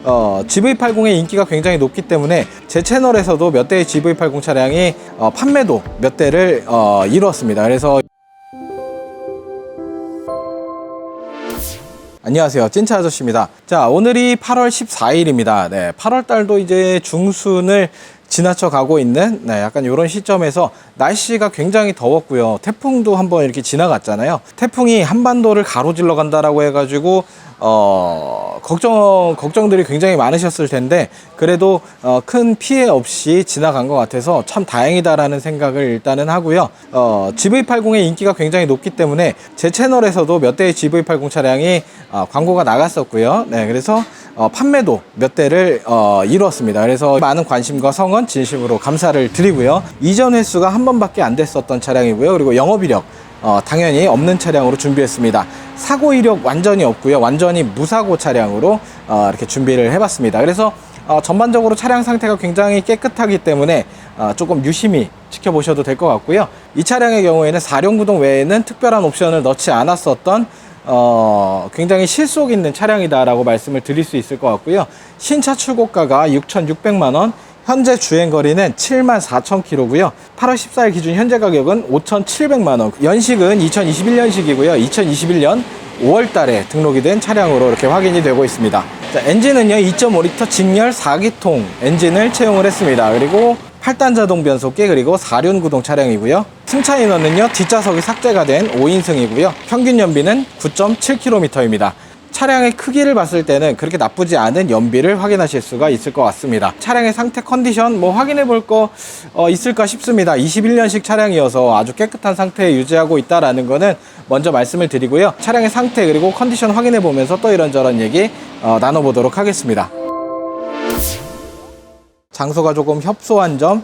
GV80의 인기가 굉장히 높기 때문에 제 채널에서도 몇 대의 GV80 차량이 판매도 몇 대를 이루었습니다. 그래서 안녕하세요, 찐차 아저씨입니다. 자, 오늘이 8월 14일입니다. 네, 8월 달도 이제 중순을 지나쳐 가고 있는 약간 이런 시점에서 날씨가 굉장히 더웠고요. 태풍도 한번 이렇게 지나갔잖아요. 태풍이 한반도를 가로질러 간다라고 해가지고 걱정들이 굉장히 많으셨을 텐데 그래도 큰 피해 없이 지나간 것 같아서 참 다행이다라는 생각을 일단은 하고요. GV80의 인기가 굉장히 높기 때문에 제 채널에서도 몇 대의 GV80 차량이 광고가 나갔었고요. 네, 그래서 판매도 몇 대를 이루었습니다. 그래서 많은 관심과 성원 진심으로 감사를 드리고요. 이전 횟수가 한 번밖에 안 됐었던 차량이고요. 그리고 영업이력 당연히 없는 차량으로 준비했습니다. 사고 이력 완전히 없고요. 완전히 무사고 차량으로 이렇게 준비를 해봤습니다. 그래서 전반적으로 차량 상태가 굉장히 깨끗하기 때문에 조금 유심히 지켜보셔도 될 것 같고요. 이 차량의 경우에는 4륜구동 외에는 특별한 옵션을 넣지 않았었던 굉장히 실속 있는 차량이다라고 말씀을 드릴 수 있을 것 같고요. 신차 출고가가 6,600만원, 현재 주행거리는 74,000km고요. 8월 14일 기준 현재 가격은 5,700만원. 연식은 2021년식이고요. 2021년 5월달에 등록이 된 차량으로 이렇게 확인이 되고 있습니다. 자, 엔진은요 2.5L 직렬 4기통 엔진을 채용을 했습니다. 그리고 8단 자동 변속기, 그리고 4륜 구동 차량이고요. 승차 인원은요 뒷좌석이 삭제가 된 5인승이고요. 평균 연비는 9.7km입니다. 차량의 크기를 봤을 때는 그렇게 나쁘지 않은 연비를 확인하실 수가 있을 것 같습니다. 차량의 상태 컨디션 확인해 볼 거 있을까 싶습니다. 21년식 차량이어서 아주 깨끗한 상태에 유지하고 있다라는 거는 먼저 말씀을 드리고요. 차량의 상태 그리고 컨디션 확인해 보면서 또 이런저런 얘기 나눠보도록 하겠습니다. 장소가 조금 협소한 점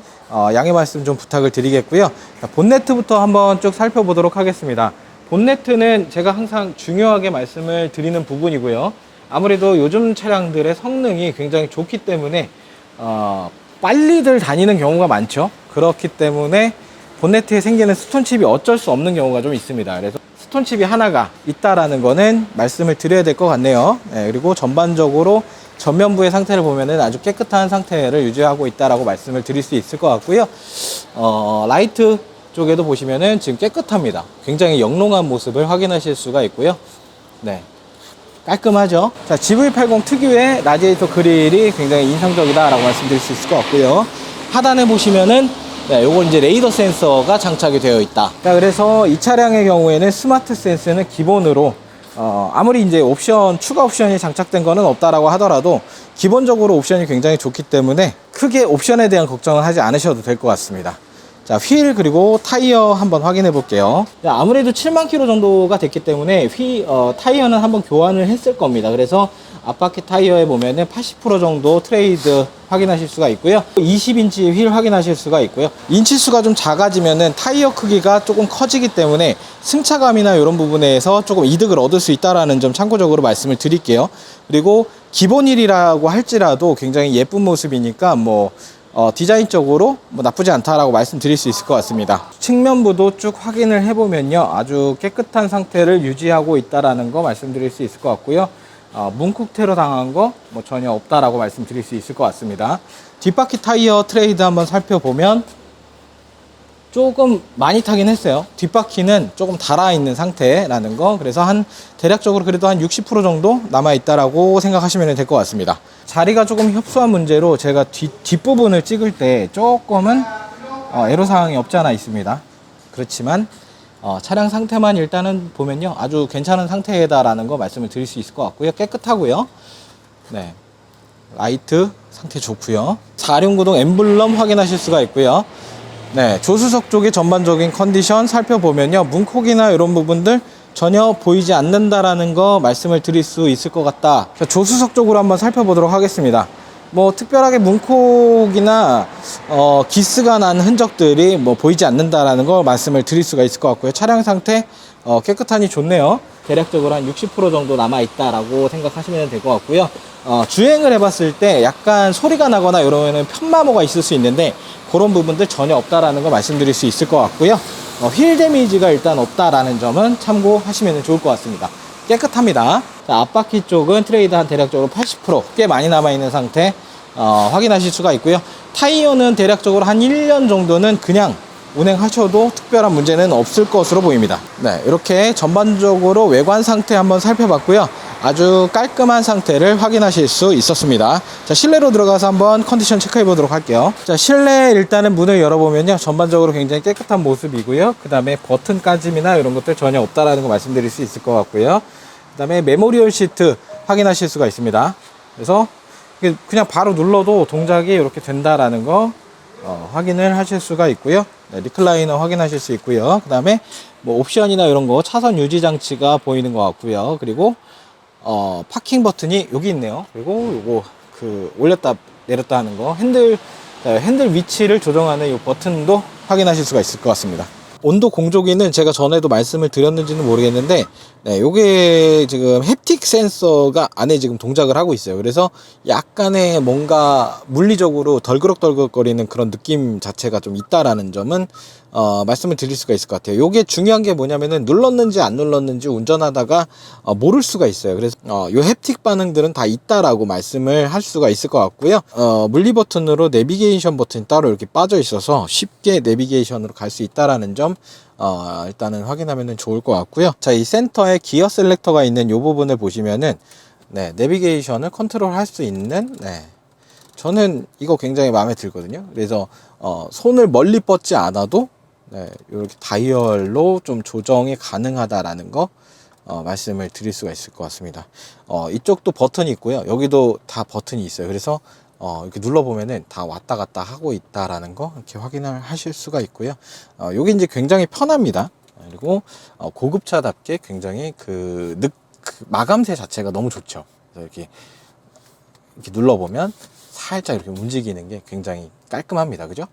양해 말씀 좀 부탁을 드리겠고요. 본네트부터 한번 쭉 살펴보도록 하겠습니다. 본네트는 제가 항상 중요하게 말씀을 드리는 부분이고요. 아무래도 요즘 차량들의 성능이 굉장히 좋기 때문에 빨리들 다니는 경우가 많죠. 그렇기 때문에 본네트에 생기는 스톤칩이 어쩔 수 없는 경우가 좀 있습니다. 그래서 스톤칩이 하나가 있다라는 거는 말씀을 드려야 될 것 같네요. 네, 그리고 전반적으로 전면부의 상태를 보면은 아주 깨끗한 상태를 유지하고 있다라고 말씀을 드릴 수 있을 것 같고요. 라이트 쪽에도 보시면은 지금 깨끗합니다. 굉장히 영롱한 모습을 확인하실 수가 있고요. 네, 깔끔하죠. 자, GV80 특유의 라디에이터 그릴이 굉장히 인상적이다라고 말씀드릴 수 있을 것 같고요. 하단에 보시면은 요건 이제 레이더 센서가 장착이 되어 있다. 자, 그래서 이 차량의 경우에는 스마트 센스는 기본으로 아무리 이제 추가 옵션이 장착된 거는 없다라고 하더라도 기본적으로 옵션이 굉장히 좋기 때문에 크게 옵션에 대한 걱정은 하지 않으셔도 될 것 같습니다. 자, 휠 그리고 타이어 한번 확인해 볼게요. 자, 아무래도 7만 킬로 정도가 됐기 때문에 타이어는 한번 교환을 했을 겁니다. 그래서 앞바퀴 타이어에 보면은 80% 정도 트레이드 확인하실 수가 있고요. 20인치 휠 확인하실 수가 있고요. 인치수가 좀 작아지면은 타이어 크기가 조금 커지기 때문에 승차감이나 이런 부분에서 조금 이득을 얻을 수 있다라는 점 참고적으로 말씀을 드릴게요. 그리고 기본 휠이라고 할지라도 굉장히 예쁜 모습이니까 디자인적으로 나쁘지 않다라고 말씀드릴 수 있을 것 같습니다. 측면부도 쭉 확인을 해보면요 아주 깨끗한 상태를 유지하고 있다라는 거 말씀드릴 수 있을 것 같고요. 문콕 테러 당한 거 전혀 없다라고 말씀드릴 수 있을 것 같습니다. 뒷바퀴 타이어 트레이드 한번 살펴보면 조금 많이 타긴 했어요. 뒷바퀴는 조금 달아있는 상태라는 거, 그래서 대략적으로 그래도 한 60% 정도 남아있다라고 생각하시면 될 것 같습니다. 자리가 조금 협소한 문제로 제가 뒷부분을 찍을 때 조금은 애로사항이 없지 않아 있습니다. 그렇지만 차량 상태만 일단은 보면요 아주 괜찮은 상태다라는 거 말씀을 드릴 수 있을 것 같고요. 깨끗하고요. 네, 라이트 상태 좋고요. 4륜구동 엠블럼 확인하실 수가 있고요. 네, 조수석 쪽의 전반적인 컨디션 살펴보면요 문콕이나 이런 부분들 전혀 보이지 않는다라는 거 말씀을 드릴 수 있을 것 같다. 자, 조수석 쪽으로 한번 살펴보도록 하겠습니다. 특별하게 문콕이나 기스가 난 흔적들이 보이지 않는다라는 거 말씀을 드릴 수가 있을 것 같고요. 차량 상태 깨끗하니 좋네요. 대략적으로 한 60% 정도 남아있다라고 생각하시면 될 것 같고요. 주행을 해봤을 때 약간 소리가 나거나 이러면 편마모가 있을 수 있는데 그런 부분들 전혀 없다라는 거 말씀드릴 수 있을 것 같고요. 휠 데미지가 일단 없다라는 점은 참고하시면 좋을 것 같습니다. 깨끗합니다. 자, 앞바퀴 쪽은 트레이드 한 대략적으로 80%꽤 많이 남아있는 상태 확인하실 수가 있고요. 타이어는 대략적으로 한 1년 정도는 그냥 운행하셔도 특별한 문제는 없을 것으로 보입니다. 네, 이렇게 전반적으로 외관 상태 한번 살펴봤고요. 아주 깔끔한 상태를 확인하실 수 있었습니다. 자, 실내로 들어가서 한번 컨디션 체크해 보도록 할게요. 자, 실내 일단은 문을 열어보면요, 전반적으로 굉장히 깨끗한 모습이고요. 그 다음에 버튼 까짐이나 이런 것들 전혀 없다라는 거 말씀드릴 수 있을 것 같고요. 그 다음에 메모리얼 시트 확인하실 수가 있습니다. 그래서 그냥 바로 눌러도 동작이 이렇게 된다라는 거 확인을 하실 수가 있고요. 네, 리클라이너 확인하실 수 있고요. 그 다음에 뭐 옵션이나 이런 거 차선 유지 장치가 보이는 것 같고요. 그리고 파킹 버튼이 여기 있네요. 그리고 요거 올렸다 내렸다 하는 거 핸들 위치를 조정하는 이 버튼도 확인하실 수가 있을 것 같습니다. 온도 공조기는 제가 전에도 말씀을 드렸는지는 모르겠는데, 네, 요게 지금 햅틱 센서가 안에 지금 동작을 하고 있어요. 그래서 약간의 뭔가 물리적으로 덜그럭덜그럭거리는 그런 느낌 자체가 좀 있다라는 점은 말씀을 드릴 수가 있을 것 같아요. 요게 중요한 게 뭐냐면은 눌렀는지 안 눌렀는지 운전하다가 모를 수가 있어요. 그래서 요 햅틱 반응들은 다 있다라고 말씀을 할 수가 있을 것 같고요. 물리 버튼으로 내비게이션 버튼이 따로 이렇게 빠져 있어서 쉽게 내비게이션으로 갈 수 있다라는 점 일단은 확인하면 좋을 것 같고요. 자, 이 센터에 기어 셀렉터가 있는 요 부분을 보시면은, 네, 내비게이션을 컨트롤 할 수 있는, 네, 저는 이거 굉장히 마음에 들거든요. 그래서 손을 멀리 뻗지 않아도, 네, 이렇게 다이얼로 좀 조정이 가능하다라는 거 말씀을 드릴 수가 있을 것 같습니다. 이쪽도 버튼이 있고요. 여기도 다 버튼이 있어요. 그래서 이렇게 눌러보면은 다 왔다 갔다 하고 있다라는 거 이렇게 확인을 하실 수가 있고요. 요게 이제 굉장히 편합니다. 그리고 고급차답게 굉장히 그 마감새 자체가 너무 좋죠. 그래서 이렇게 눌러보면 살짝 이렇게 움직이는 게 굉장히 깔끔합니다. 그죠?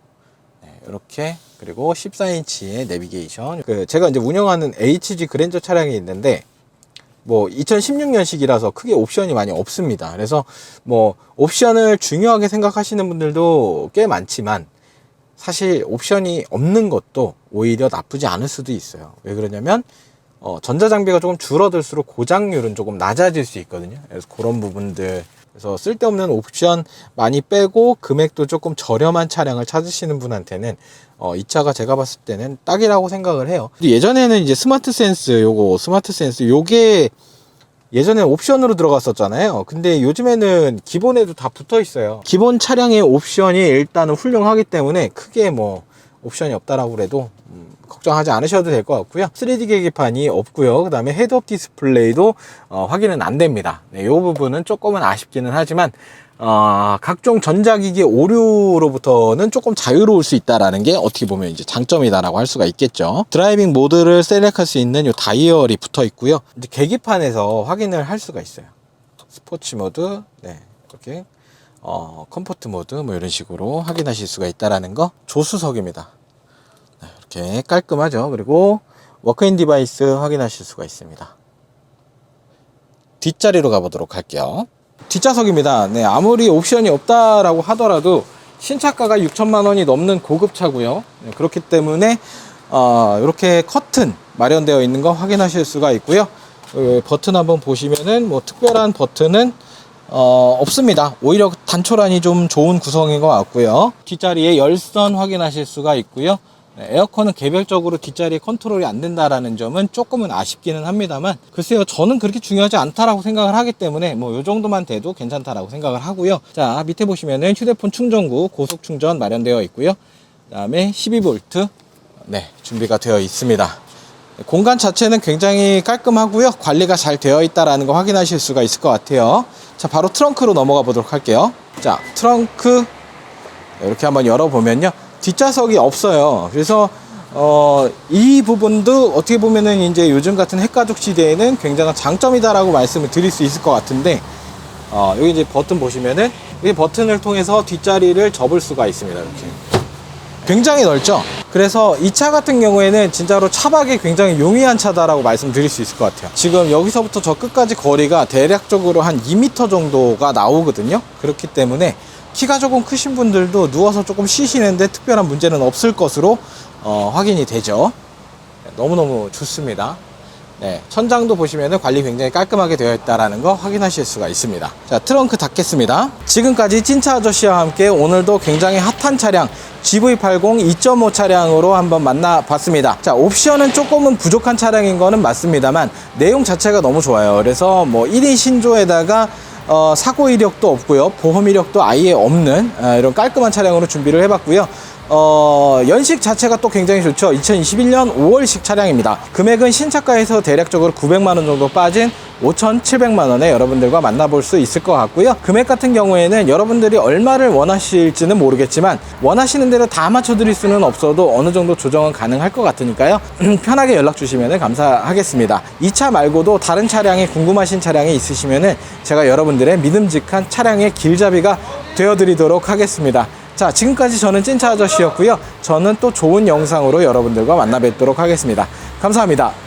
네, 이렇게. 그리고 14인치의 내비게이션. 제가 이제 운영하는 HG 그랜저 차량이 있는데, 뭐 2016년식이라서 크게 옵션이 많이 없습니다. 그래서 뭐 옵션을 중요하게 생각하시는 분들도 꽤 많지만, 사실 옵션이 없는 것도 오히려 나쁘지 않을 수도 있어요. 왜 그러냐면 전자장비가 조금 줄어들수록 고장률은 조금 낮아질 수 있거든요. 그래서 그런 부분들, 그래서 쓸데없는 옵션 많이 빼고 금액도 조금 저렴한 차량을 찾으시는 분한테는 이 차가 제가 봤을 때는 딱이라고 생각을 해요. 예전에는 이제 스마트 센스 요게 예전에 옵션으로 들어갔었잖아요. 근데 요즘에는 기본에도 다 붙어 있어요. 기본 차량의 옵션이 일단은 훌륭하기 때문에 크게 뭐 옵션이 없다라고 그래도 걱정하지 않으셔도 될 것 같고요. 3D 계기판이 없고요. 그 다음에 헤드업 디스플레이도 확인은 안 됩니다. 네, 이 부분은 조금은 아쉽기는 하지만 각종 전자기기 오류로부터는 조금 자유로울 수 있다라는 게 어떻게 보면 이제 장점이다라고 할 수가 있겠죠. 드라이빙 모드를 셀렉할 수 있는 이 다이얼이 붙어 있고요. 이제 계기판에서 확인을 할 수가 있어요. 스포츠 모드, 네, 이렇게 컴포트 모드 뭐 이런 식으로 확인하실 수가 있다라는 거. 조수석입니다. 네, 이렇게 깔끔하죠. 그리고 워크인 디바이스 확인하실 수가 있습니다. 뒷자리로 가보도록 할게요. 뒷좌석입니다. 네, 아무리 옵션이 없다라고 하더라도 신차가가 6천만 원이 넘는 고급차고요. 네, 그렇기 때문에 이렇게 커튼 마련되어 있는 거 확인하실 수가 있고요. 버튼 한번 보시면은 뭐 특별한 버튼은 없습니다. 오히려 단초란이 좀 좋은 구성인 것 같고요. 뒷자리에 열선 확인하실 수가 있고요. 네, 에어컨은 개별적으로 뒷자리에 컨트롤이 안 된다라는 점은 조금은 아쉽기는 합니다만, 글쎄요, 저는 그렇게 중요하지 않다라고 생각을 하기 때문에 뭐 요 정도만 돼도 괜찮다라고 생각을 하고요. 자, 밑에 보시면은 휴대폰 충전구 고속 충전 마련되어 있고요. 그 다음에 12V 네, 준비가 되어 있습니다. 공간 자체는 굉장히 깔끔하고요. 관리가 잘 되어 있다라는 거 확인하실 수가 있을 것 같아요. 자, 바로 트렁크로 넘어가 보도록 할게요. 자, 트렁크 이렇게 한번 열어보면요, 뒷좌석이 없어요. 그래서 이 부분도 어떻게 보면은 이제 요즘 같은 핵가족 시대에는 굉장한 장점이다라고 말씀을 드릴 수 있을 것 같은데, 여기 이제 버튼 보시면은 이 버튼을 통해서 뒷자리를 접을 수가 있습니다. 이렇게 굉장히 넓죠. 그래서 이 차 같은 경우에는 진짜로 차박이 굉장히 용이한 차다라고 말씀드릴 수 있을 것 같아요. 지금 여기서부터 저 끝까지 거리가 대략적으로 한 2m 정도가 나오거든요. 그렇기 때문에 키가 조금 크신 분들도 누워서 조금 쉬시는데 특별한 문제는 없을 것으로 확인이 되죠. 너무너무 좋습니다. 네, 천장도 보시면은 관리 굉장히 깔끔하게 되어 있다라는 거 확인하실 수가 있습니다. 자, 트렁크 닫겠습니다. 지금까지 찐차 아저씨와 함께 오늘도 굉장히 핫한 차량 GV80 2.5 차량으로 한번 만나봤습니다. 자, 옵션은 조금은 부족한 차량인 거는 맞습니다만 내용 자체가 너무 좋아요. 그래서 뭐 1인 신조에다가 사고 이력도 없고요, 보험 이력도 아예 없는 이런 깔끔한 차량으로 준비를 해봤고요. 연식 자체가 또 굉장히 좋죠. 2021년 5월식 차량입니다. 금액은 신차가에서 대략적으로 900만원 정도 빠진 5,700만원에 여러분들과 만나볼 수 있을 것 같고요. 금액 같은 경우에는 여러분들이 얼마를 원하실지는 모르겠지만 원하시는 대로 다 맞춰드릴 수는 없어도 어느 정도 조정은 가능할 것 같으니까요. 편하게 연락 주시면 감사하겠습니다. 이 차 말고도 다른 차량이 궁금하신 차량이 있으시면 제가 여러분들의 믿음직한 차량의 길잡이가 되어드리도록 하겠습니다. 자, 지금까지 저는 찐차 아저씨였고요. 저는 또 좋은 영상으로 여러분들과 만나 뵙도록 하겠습니다. 감사합니다.